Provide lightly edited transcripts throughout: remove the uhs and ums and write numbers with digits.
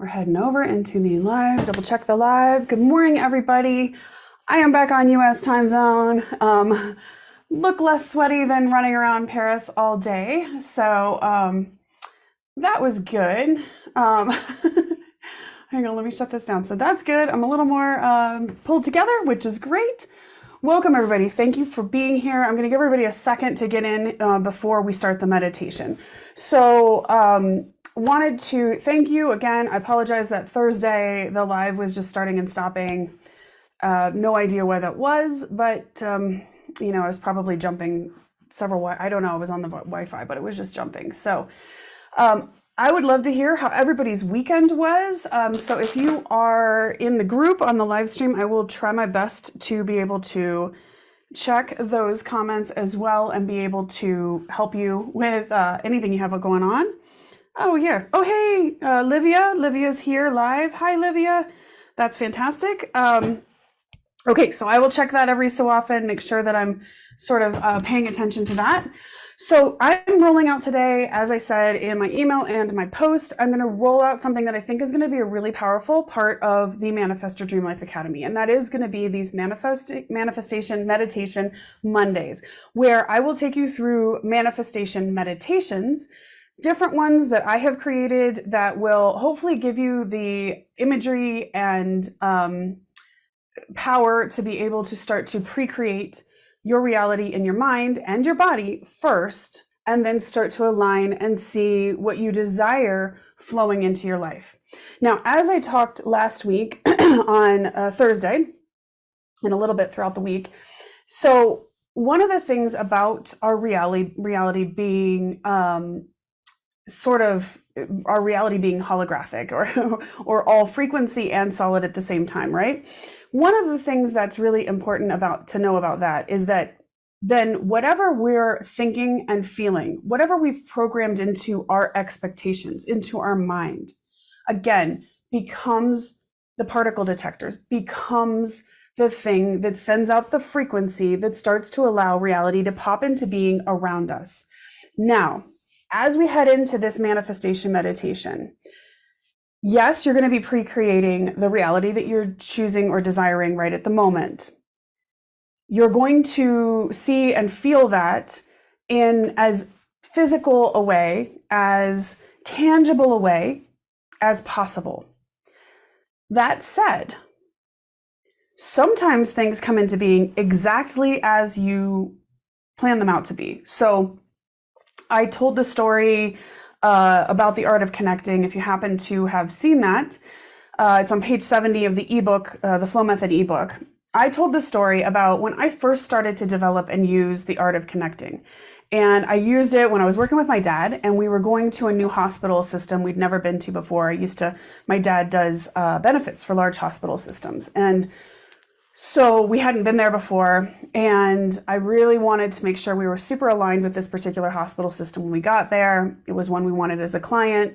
We're heading over into the live, double check the live. Good morning, everybody. I am back on US time zone. Look less sweaty than running around Paris all day. So that was good. Hang on, let me shut this down. So that's good. I'm a little more pulled together, which is great. Welcome, everybody. Thank you for being here. I'm going to give everybody a second to get in before we start the meditation. So wanted to thank you again. I apologize that Thursday the live was just starting and stopping. No idea why that was, but you know, I was probably jumping several. I don't know. I was on the Wi-Fi, but it was just jumping. So I would love to hear how everybody's weekend was. So if you are in the group on the live stream, I will try my best to be able to check those comments as well and be able to help you with anything you have going on. Oh, yeah. Oh, hey, Livia. Livia's here live. Hi, Livia. That's fantastic. Okay, so I will check that every so often, make sure that I'm sort of paying attention to that. So I'm rolling out today, as I said in my email and my post, I'm going to roll out something that I think is going to be a really powerful part of the Manifest Your Dream Life Academy. And that is going to be these manifestation meditation Mondays, where I will take you through manifestation meditations, different ones that I have created that will hopefully give you the imagery and power to be able to start to pre-create your reality in your mind and your body first, and then start to align and see what you desire flowing into your life. Now, as I talked last week on Thursday and a little bit throughout the week, so one of the things about our reality being sort of our reality being holographic or all frequency and solid at the same time, right? One of the things that's really important to know about that is that then whatever we're thinking and feeling, whatever we've programmed into our expectations, into our mind, again, becomes the particle detectors, becomes the thing that sends out the frequency that starts to allow reality to pop into being around us. Now, as we head into this manifestation meditation, yes, you're going to be pre-creating the reality that you're choosing or desiring right at the moment. You're going to see and feel that in as physical a way, as tangible a way as possible. That said, sometimes things come into being exactly as you plan them out to be. So I told the story about the art of connecting. If you happen to have seen that, it's on page 70 of the ebook, the Flow Method ebook. I told the story about when I first started to develop and use the art of connecting. And I used it when I was working with my dad, and we were going to a new hospital system we'd never been to before. My dad does benefits for large hospital systems. And so we hadn't been there before, and I really wanted to make sure we were super aligned with this particular hospital system when we got there. It was one we wanted as a client,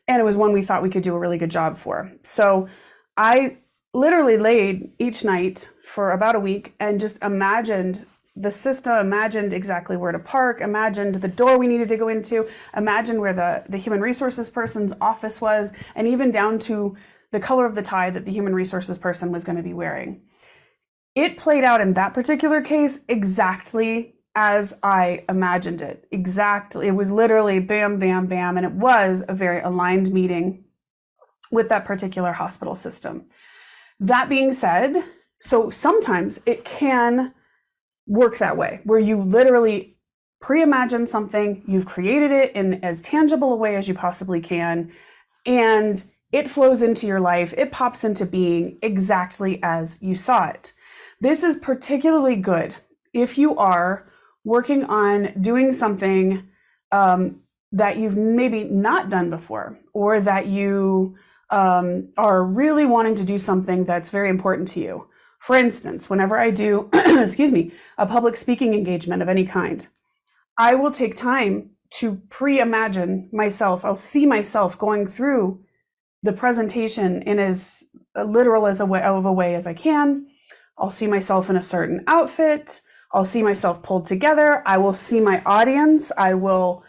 and it was one we thought we could do a really good job for. So I literally laid each night for about a week and just imagined the system, imagined exactly where to park, imagined the door we needed to go into, imagined where the human resources person's office was, and even down to the color of the tie that the human resources person was going to be wearing. It played out in that particular case exactly as I imagined it. Exactly. It was literally bam, bam, bam. And it was a very aligned meeting with that particular hospital system. That being said, so sometimes it can work that way, where you literally pre-imagine something, you've created it in as tangible a way as you possibly can, and it flows into your life. It pops into being exactly as you saw it. This is particularly good if you are working on doing something that you've maybe not done before, or that you are really wanting to do something that's very important to you. For instance, whenever I do, a public speaking engagement of any kind, I will take time to pre-imagine myself. I'll see myself going through the presentation in as literal as a way as I can. I'll see myself in a certain outfit. I'll see myself pulled together. I will see my audience. I will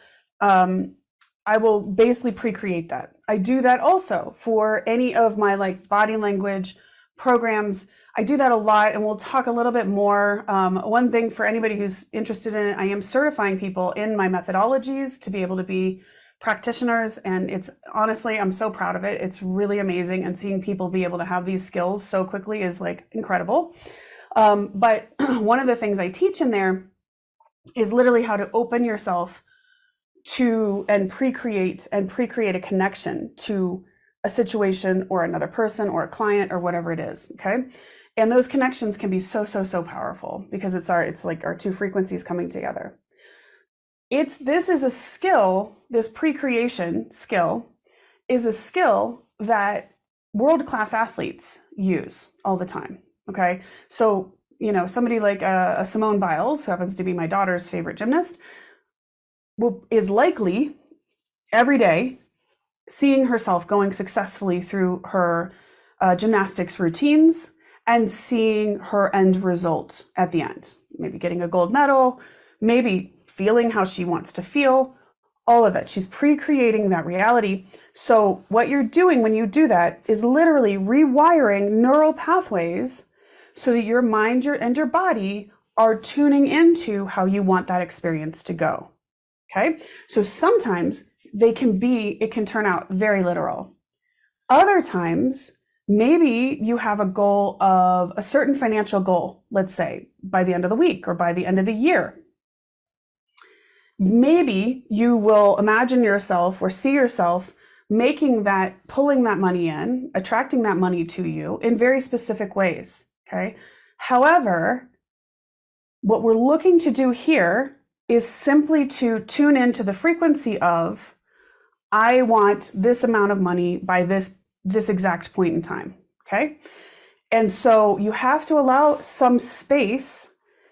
basically pre-create that. I do that also for any of my like body language programs. I do that a lot, and we'll talk a little bit more. One thing for anybody who's interested in it, I am certifying people in my methodologies to be able to be practitioners, and it's honestly, I'm so proud of it. It's really amazing, and seeing people be able to have these skills so quickly is like incredible. But one of the things I teach in there is literally how to open yourself to and pre-create a connection to a situation or another person or a client or whatever it is. Okay. And those connections can be so powerful because it's like our two frequencies coming together. This is a skill, this pre-creation skill is a skill that world-class athletes use all the time. Okay. So, somebody like a Simone Biles, who happens to be my daughter's favorite gymnast, is likely every day seeing herself going successfully through her gymnastics routines and seeing her end result at the end, maybe getting a gold medal, maybe feeling how she wants to feel, all of that. She's pre-creating that reality. So what you're doing when you do that is literally rewiring neural pathways so that your mind and your body are tuning into how you want that experience to go. Okay. So sometimes it can turn out very literal. Other times, maybe you have a goal of a certain financial goal, let's say by the end of the week or by the end of the year. Maybe you will imagine yourself or see yourself pulling that money in, attracting that money to you in very specific ways. Okay. However, what we're looking to do here is simply to tune into the frequency of, I want this amount of money by this exact point in time. Okay. And so you have to allow some space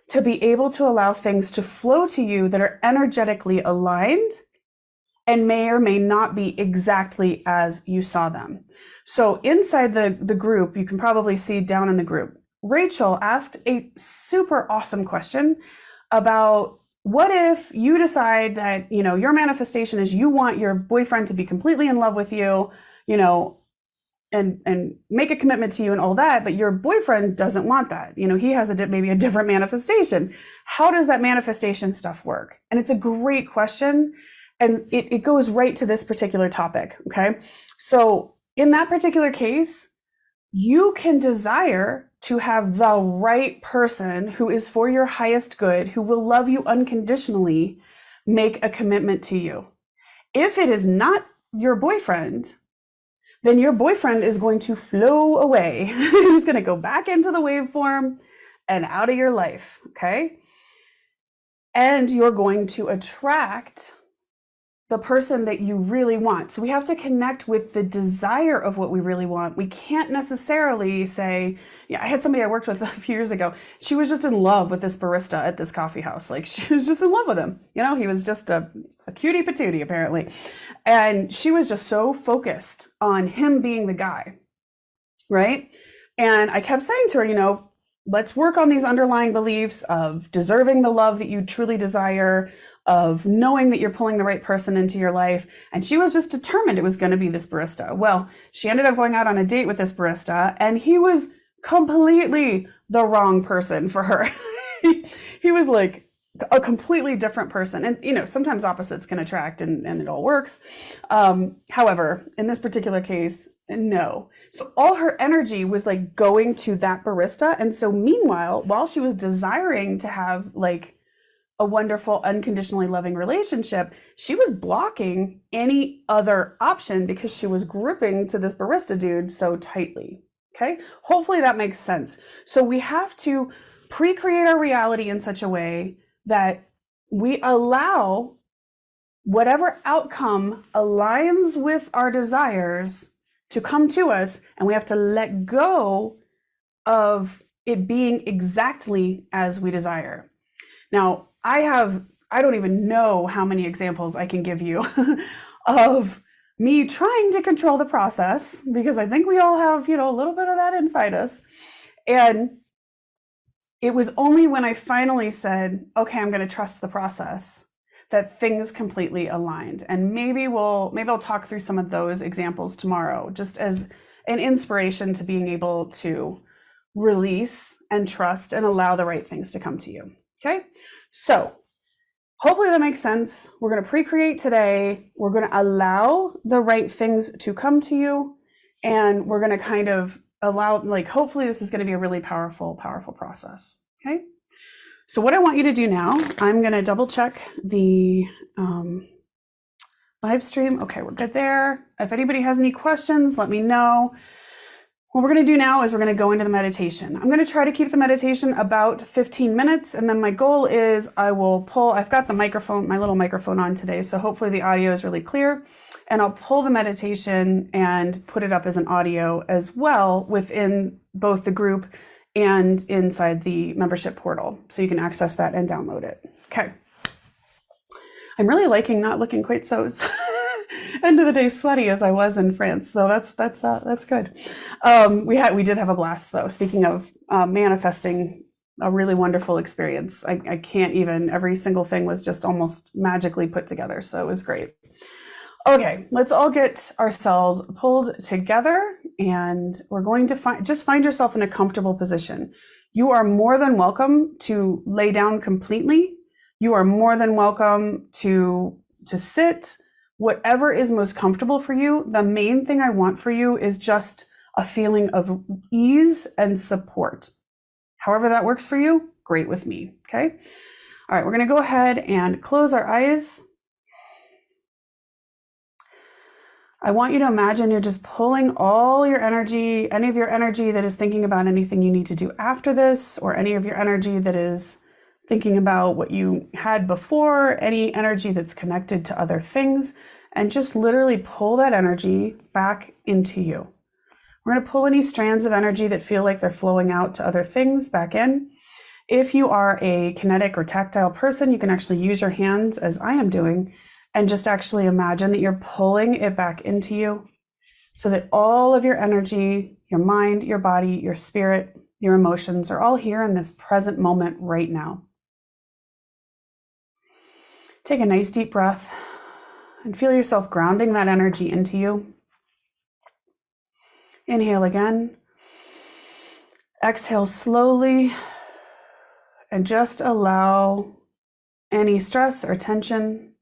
to be able to allow things to flow to you that are energetically aligned and may or may not be exactly as you saw them. So inside the group, you can probably see down in the group, Rachel asked a super awesome question about, what if you decide that, your manifestation is you want your boyfriend to be completely in love with you, and make a commitment to you and all that, but your boyfriend doesn't want that. He has maybe a different manifestation. How does that manifestation stuff work? And it's a great question. And it goes right to this particular topic. Okay. So in that particular case, you can desire to have the right person who is for your highest good, who will love you unconditionally, make a commitment to you. If it is not your boyfriend, then your boyfriend is going to flow away. He's going to go back into the waveform and out of your life. Okay. And you're going to attract the person that you really want. So we have to connect with the desire of what we really want. We can't necessarily say, I had somebody I worked with a few years ago. She was just in love with this barista at this coffee house. Like, she was just in love with him. He was just a cutie patootie apparently. And she was just so focused on him being the guy. Right. And I kept saying to her, let's work on these underlying beliefs of deserving the love that you truly desire, of knowing that you're pulling the right person into your life. And she was just determined it was going to be this barista. Well, she ended up going out on a date with this barista, and he was completely the wrong person for her. He was like a completely different person. And, sometimes opposites can attract and it all works. However, in this particular case, no. So all her energy was like going to that barista. And so meanwhile, while she was desiring to have like a wonderful, unconditionally loving relationship, she was blocking any other option because she was gripping to this barista dude so tightly. Okay. Hopefully that makes sense. So we have to pre-create our reality in such a way that we allow whatever outcome aligns with our desires to come to us, and we have to let go of it being exactly as we desire. Now, I don't even know how many examples I can give you of me trying to control the process, because I think we all have, a little bit of that inside us. And it was only when I finally said, okay, I'm going to trust the process, that things completely aligned. And maybe I'll talk through some of those examples tomorrow, just as an inspiration to being able to release and trust and allow the right things to come to you. Okay. So hopefully that makes sense. We're going to pre-create today. We're going to allow the right things to come to you. And we're going to kind of allow, like, hopefully this is going to be a really powerful process. Okay. So what I want you to do now, I'm going to double check the live stream. Okay, we're good there. If anybody has any questions, let me know. What we're going to do now is we're going to go into the meditation. I'm going to try to keep the meditation about 15 minutes. And then my goal is I've got the microphone, my little microphone on today. So hopefully the audio is really clear. And I'll pull the meditation and put it up as an audio as well within both the group and inside the membership portal. So you can access that and download it. Okay. I'm really liking not looking quite so end of the day sweaty as I was in France. So that's good. We did have a blast though. Speaking of manifesting a really wonderful experience. I can't even, every single thing was just almost magically put together. So it was great. Okay, let's all get ourselves pulled together, and we're going to find yourself in a comfortable position. You are more than welcome to lay down completely. You are more than welcome to sit, whatever is most comfortable for you. The main thing I want for you is just a feeling of ease and support. However that works for you, great with me, okay? All right, we're gonna go ahead and close our eyes. I want you to imagine you're just pulling all your energy, any of your energy that is thinking about anything you need to do after this, or any of your energy that is thinking about what you had before, any energy that's connected to other things, and just literally pull that energy back into you. We're going to pull any strands of energy that feel like they're flowing out to other things back in. If you are a kinetic or tactile person, you can actually use your hands, as I am doing, and just actually imagine that you're pulling it back into you so that all of your energy, your mind, your body, your spirit, your emotions are all here in this present moment right now. Take a nice deep breath and feel yourself grounding that energy into you. Inhale again. Exhale slowly, and just allow any stress or tension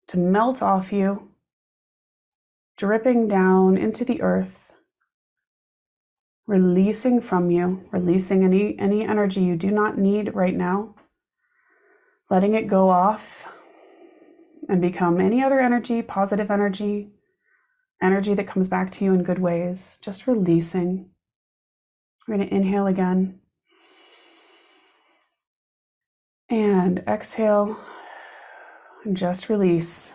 to melt off you, dripping down into the earth, releasing from you, releasing any energy you do not need right now, letting it go off and become any other energy, positive energy, energy that comes back to you in good ways, just releasing. We're going to inhale again and exhale and just release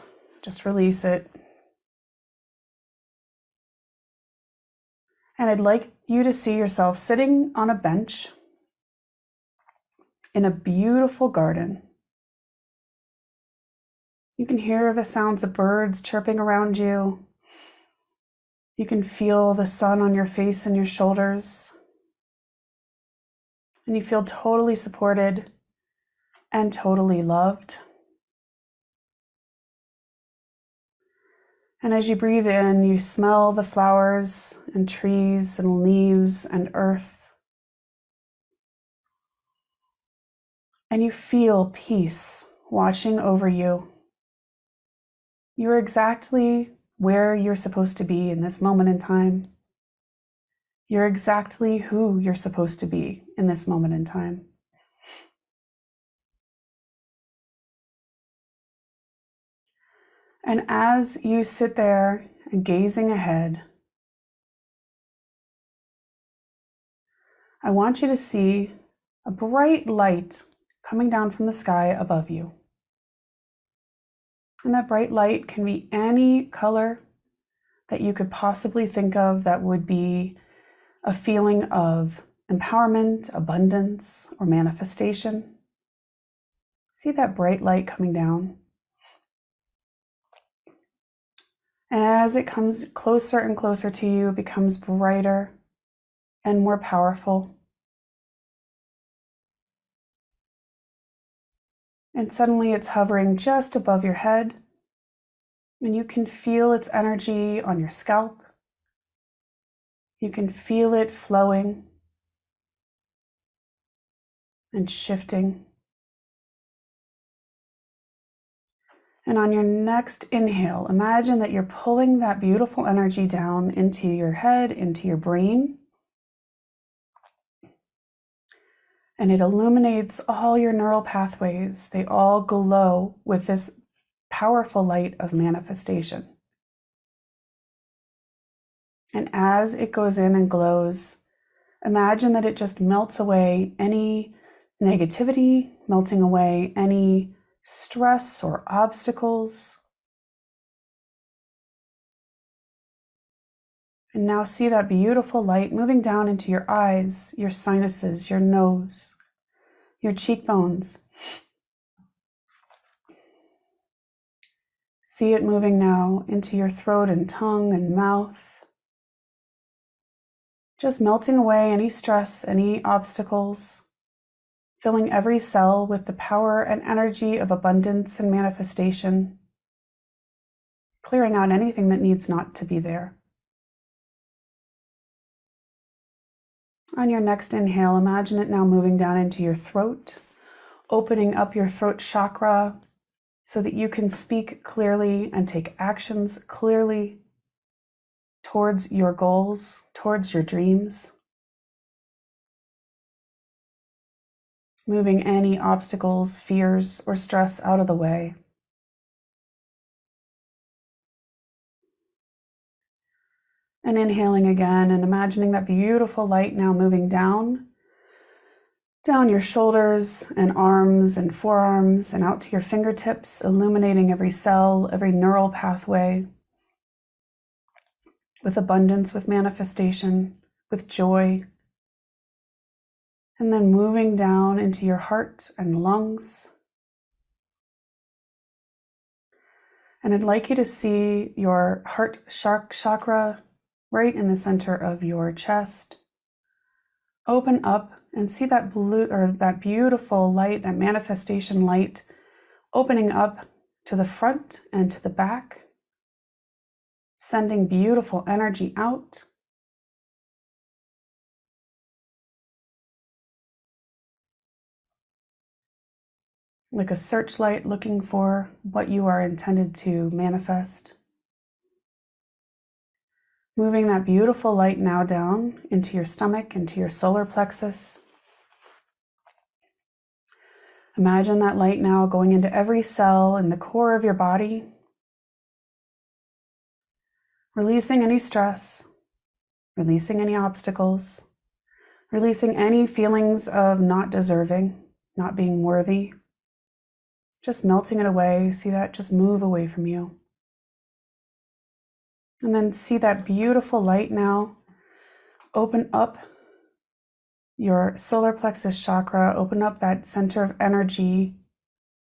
it. And I'd like you to see yourself sitting on a bench in a beautiful garden. You can hear the sounds of birds chirping around you. You can feel the sun on your face and your shoulders. And you feel totally supported and totally loved. And as you breathe in, you smell the flowers and trees and leaves and earth. And you feel peace washing over you. You're exactly where you're supposed to be in this moment in time. You're exactly who you're supposed to be in this moment in time. And as you sit there and gazing ahead, I want you to see a bright light coming down from the sky above you. And that bright light can be any color that you could possibly think of that would be a feeling of empowerment, abundance, or manifestation. See that bright light coming down. And as it comes closer and closer to you, it becomes brighter and more powerful. And suddenly it's hovering just above your head, and you can feel its energy on your scalp. You can feel it flowing and shifting. And on your next inhale, imagine that you're pulling that beautiful energy down into your head, into your brain. And it illuminates all your neural pathways. They all glow with this powerful light of manifestation. And as it goes in and glows, imagine that it just melts away any negativity, melting away any stress or obstacles. And now see that beautiful light moving down into your eyes, your sinuses, your nose, your cheekbones. See it moving now into your throat and tongue and mouth. Just melting away any stress, any obstacles, filling every cell with the power and energy of abundance and manifestation, clearing out anything that needs not to be there. On your next inhale, imagine it now moving down into your throat, opening up your throat chakra so that you can speak clearly and take actions clearly towards your goals, towards your dreams. Moving any obstacles, fears, or stress out of the way. And inhaling again and imagining that beautiful light now moving down your shoulders and arms and forearms and out to your fingertips, illuminating every cell, every neural pathway with abundance, with manifestation, with joy. And then moving down into your heart and lungs. And I'd like you to see your heart chakra right in the center of your chest. Open up and see that blue or that beautiful light, that manifestation light, opening up to the front and to the back, sending beautiful energy out. Like a searchlight looking for what you are intended to manifest. Moving that beautiful light now down into your stomach, into your solar plexus. Imagine that light now going into every cell in the core of your body, releasing any stress, releasing any obstacles, releasing any feelings of not deserving, not being worthy. Just melting it away. See that just move away from you. And then see that beautiful light now open up your solar plexus chakra, open up that center of energy.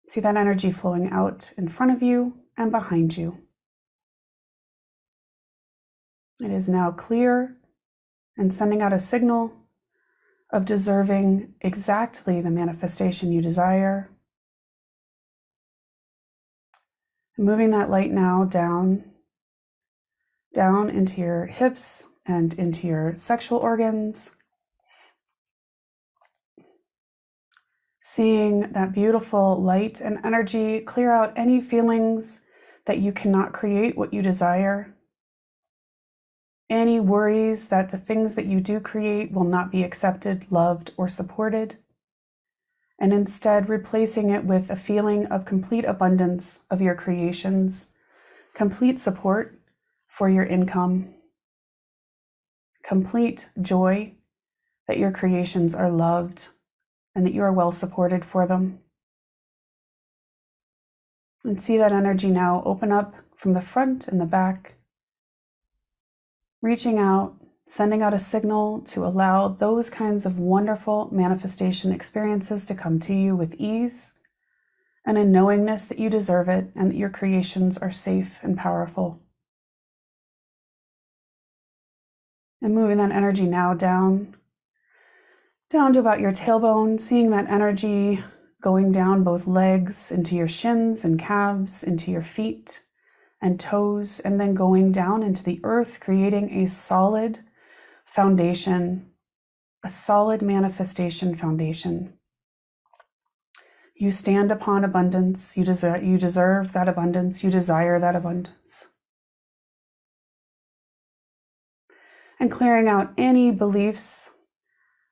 See that energy flowing out in front of you and behind you. It is now clear and sending out a signal of deserving exactly the manifestation you desire. Moving that light now down into your hips and into your sexual organs. Seeing that beautiful light and energy clear out any feelings that you cannot create what you desire. Any worries that the things that you do create will not be accepted, loved, or supported. And instead replacing it with a feeling of complete abundance of your creations, complete support for your income, complete joy that your creations are loved and that you are well supported for them. And see that energy now open up from the front and the back, reaching out, sending out a signal to allow those kinds of wonderful manifestation experiences to come to you with ease and a knowingness that you deserve it and that your creations are safe and powerful. And moving that energy now down to about your tailbone, seeing that energy going down both legs into your shins and calves, into your feet and toes, and then going down into the earth, creating a solid foundation, a solid manifestation foundation. You stand upon abundance. You deserve that abundance. You desire that abundance. And clearing out any beliefs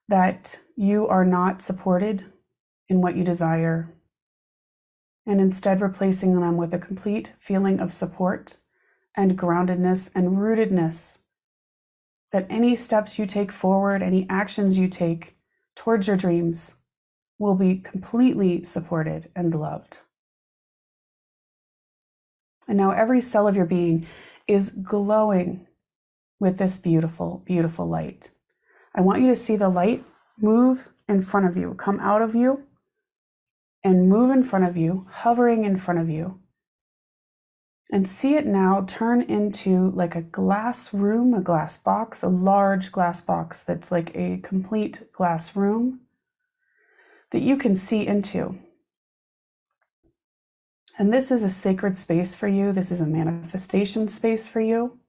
that you are not supported in what you desire, and instead replacing them with a complete feeling of support and groundedness and rootedness, that any steps you take forward, any actions you take towards your dreams will be completely supported and loved. And now every cell of your being is glowing with this beautiful, beautiful light. I want you to see the light move in front of you, come out of you and move in front of you, hovering in front of you. And see it now turn into like a glass room, a glass box, a large glass box that's like a complete glass room that you can see into. And this is a sacred space for you. This is a manifestation space for you.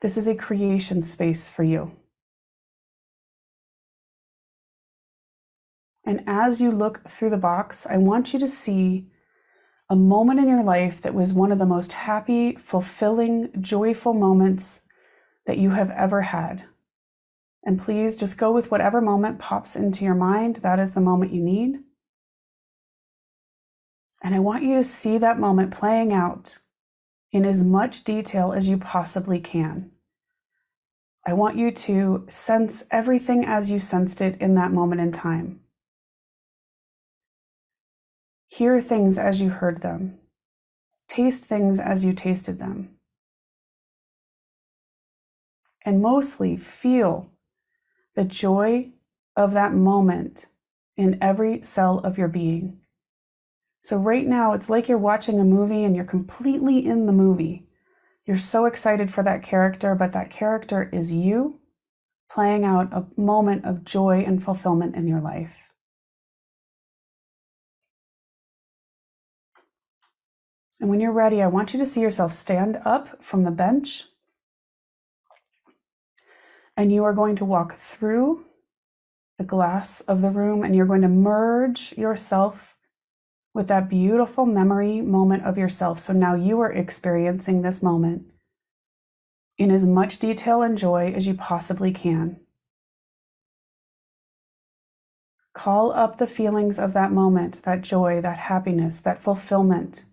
This is a creation space for you. And as you look through the box, I want you to see a moment in your life that was one of the most happy, fulfilling, joyful moments that you have ever had. And please just go with whatever moment pops into your mind. That is the moment you need. And I want you to see that moment playing out in as much detail as you possibly can. I want you to sense everything as you sensed it in that moment in time. Hear things as you heard them. Taste things as you tasted them. And mostly feel the joy of that moment in every cell of your being. So right now, it's like you're watching a movie and you're completely in the movie. You're so excited for that character, but that character is you playing out a moment of joy and fulfillment in your life. And when you're ready, I want you to see yourself stand up from the bench. And you are going to walk through the glass of the room, and you're going to merge yourself with that beautiful memory moment of yourself. So now you are experiencing this moment in as much detail and joy as you possibly can. Call up the feelings of that moment, that joy, that happiness, that fulfillment.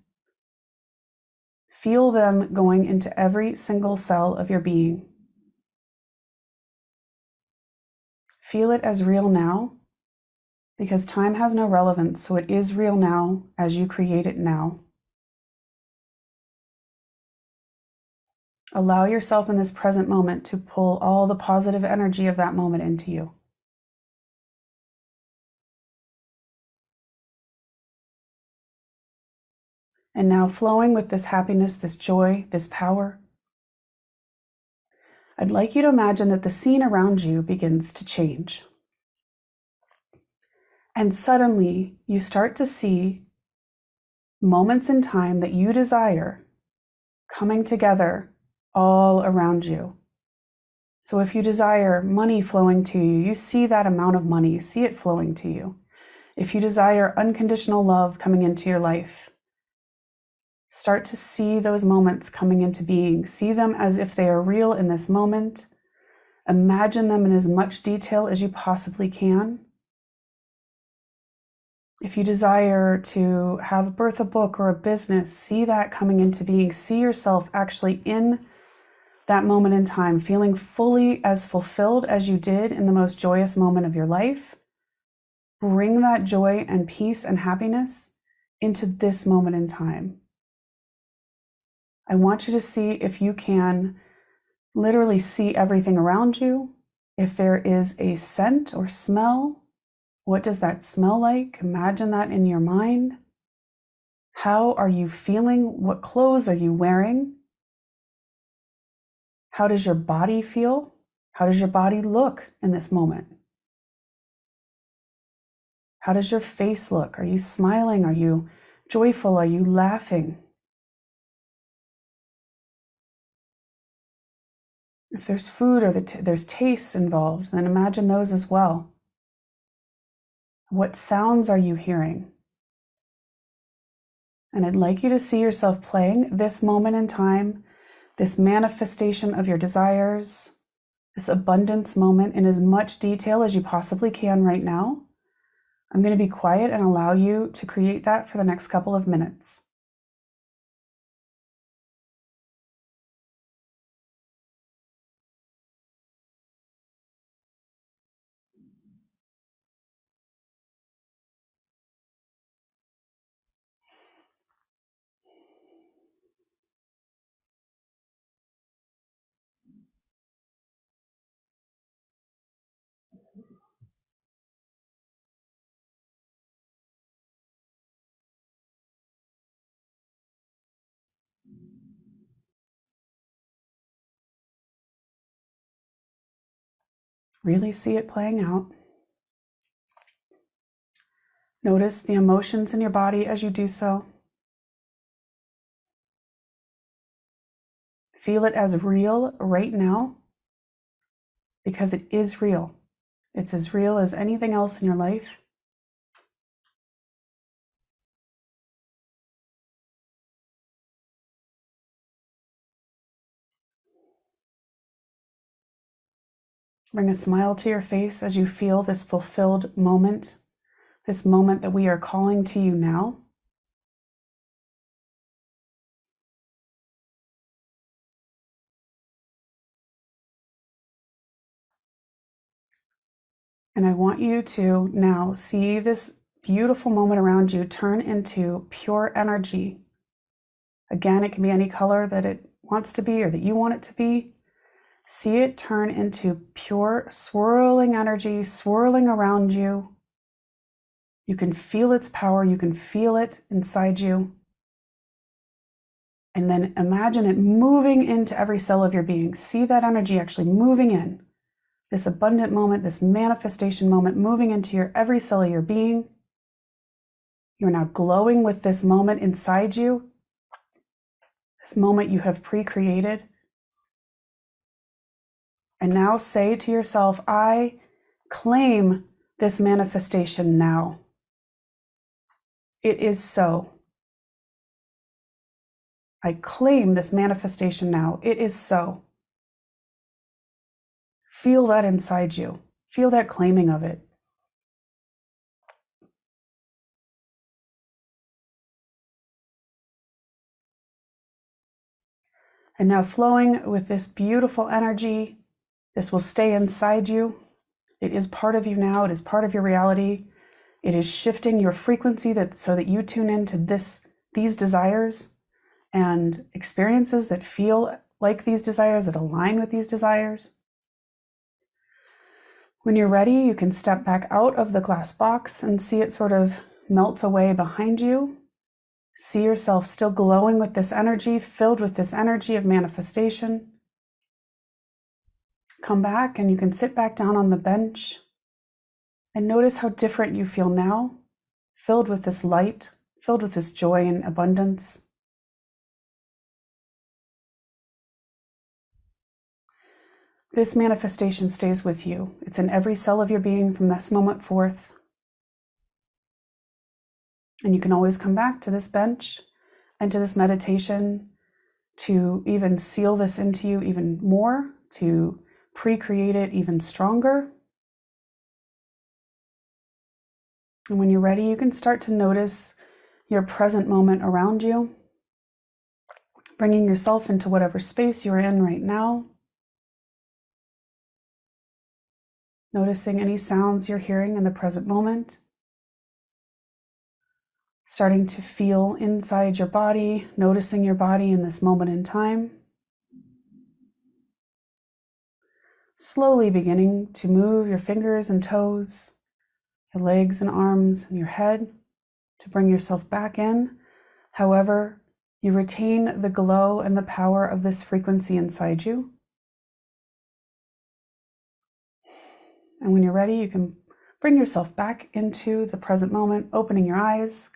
Feel them going into every single cell of your being. Feel it as real now, because time has no relevance, so it is real now as you create it now. Allow yourself in this present moment to pull all the positive energy of that moment into you. And now, flowing with this happiness, this joy, this power, I'd like you to imagine that the scene around you begins to change. And suddenly you start to see moments in time that you desire coming together all around you. So if you desire money flowing to you, you see that amount of money, see it flowing to you. If you desire unconditional love coming into your life, start to see those moments coming into being. See them as if they are real in this moment. Imagine them in as much detail as you possibly can. If you desire to have birth a book or a business, see that coming into being. See yourself actually in that moment in time, feeling fully as fulfilled as you did in the most joyous moment of your life. Bring that joy and peace and happiness into this moment in time. I want you to see if you can literally see everything around you. If there is a scent or smell, what does that smell like? Imagine that in your mind. How are you feeling? What clothes are you wearing? How does your body feel? How does your body look in this moment? How does your face look? Are you smiling? Are you joyful? Are you laughing? If there's food or there's tastes involved, then imagine those as well. What sounds are you hearing? And I'd like you to see yourself playing this moment in time, this manifestation of your desires, this abundance moment in as much detail as you possibly can right now. I'm going to be quiet and allow you to create that for the next couple of minutes. Really see it playing out. Notice the emotions in your body as you do so. Feel it as real right now, because it is real. It's as real as anything else in your life. Bring a smile to your face as you feel this fulfilled moment, this moment that we are calling to you now. And I want you to now see this beautiful moment around you turn into pure energy. Again, it can be any color that it wants to be or that you want it to be. See it turn into pure swirling energy, swirling around you. You can feel its power. You can feel it inside you. And then imagine it moving into every cell of your being. See that energy actually moving in. This abundant moment, this manifestation moment, moving into your every cell of your being. You're now glowing with this moment inside you. This moment you have pre-created. And now say to yourself, I claim this manifestation now. It is so. I claim this manifestation now. It is so. Feel that inside you. Feel that claiming of it. And now flowing with this beautiful energy, this will stay inside you. It is part of you now. It is part of your reality. It is shifting your frequency so that you tune into these desires and experiences that feel like these desires, that align with these desires. When you're ready, you can step back out of the glass box and see it sort of melt away behind you. See yourself still glowing with this energy, filled with this energy of manifestation. Come back and you can sit back down on the bench and notice how different you feel now, filled with this light, filled with this joy and abundance. This manifestation stays with you. It's in every cell of your being from this moment forth. And you can always come back to this bench and to this meditation to even seal this into you even more, to pre-create it even stronger. And when you're ready, you can start to notice your present moment around you, bringing yourself into whatever space you're in right now. Noticing any sounds you're hearing in the present moment. Starting to feel inside your body, noticing your body in this moment in time. Slowly beginning to move your fingers and toes, your legs and arms and your head to bring yourself back in. However, you retain the glow and the power of this frequency inside you. And when you're ready, you can Bring yourself back into the present moment, opening your eyes.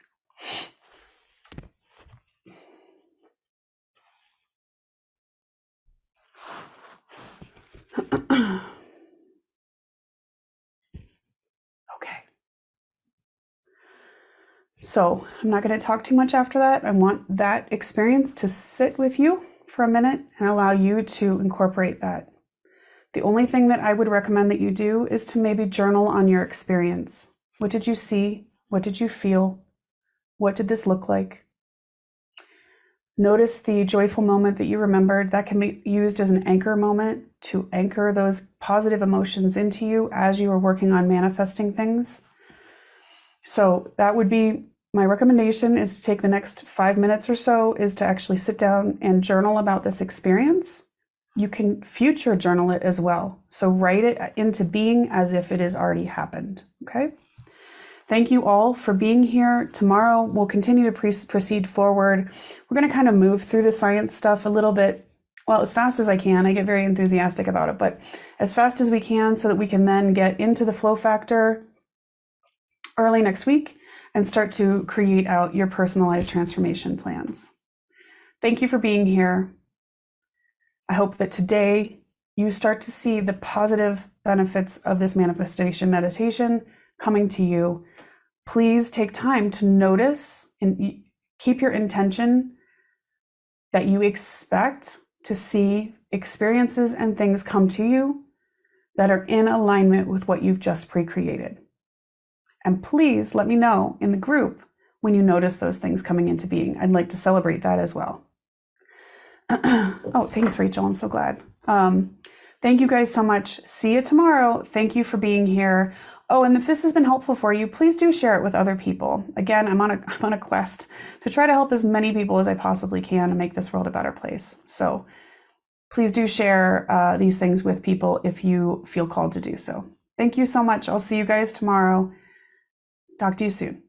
Okay. So I'm not going to talk too much after that. I want that experience to sit with you for a minute and allow you to incorporate that. The only thing that I would recommend that you do is to maybe journal on your experience. What did you see? What did you feel? What did this look like? Notice the joyful moment that you remembered. That can be used as an anchor moment to anchor those positive emotions into you as you are working on manifesting things. So that would be my recommendation, is to take the next 5 minutes or so is to actually sit down and journal about this experience. You can future journal it as well. So write it into being as if it has already happened. Okay. Thank you all for being here. Tomorrow we'll continue to proceed forward. We're going to kind of move through the science stuff a little bit, well, as fast as I can. I get very enthusiastic about it, but as fast as we can so that we can then get into the flow factor early next week and start to create out your personalized transformation plans. Thank you for being here. I hope that today you start to see the positive benefits of this manifestation meditation coming to you. Please take time to notice and keep your intention that you expect to see experiences and things come to you that are in alignment with what you've just pre-created. And please let me know in the group when you notice those things coming into being. I'd like to celebrate that as well. Oh, thanks, Rachel. I'm so glad. Thank you guys so much. See you tomorrow. Thank you for being here. Oh, and if this has been helpful for you, please do share it with other people. Again, I'm on a quest to try to help as many people as I possibly can to make this world a better place. So please do share these things with people if you feel called to do so. Thank you so much. I'll see you guys tomorrow. Talk to you soon.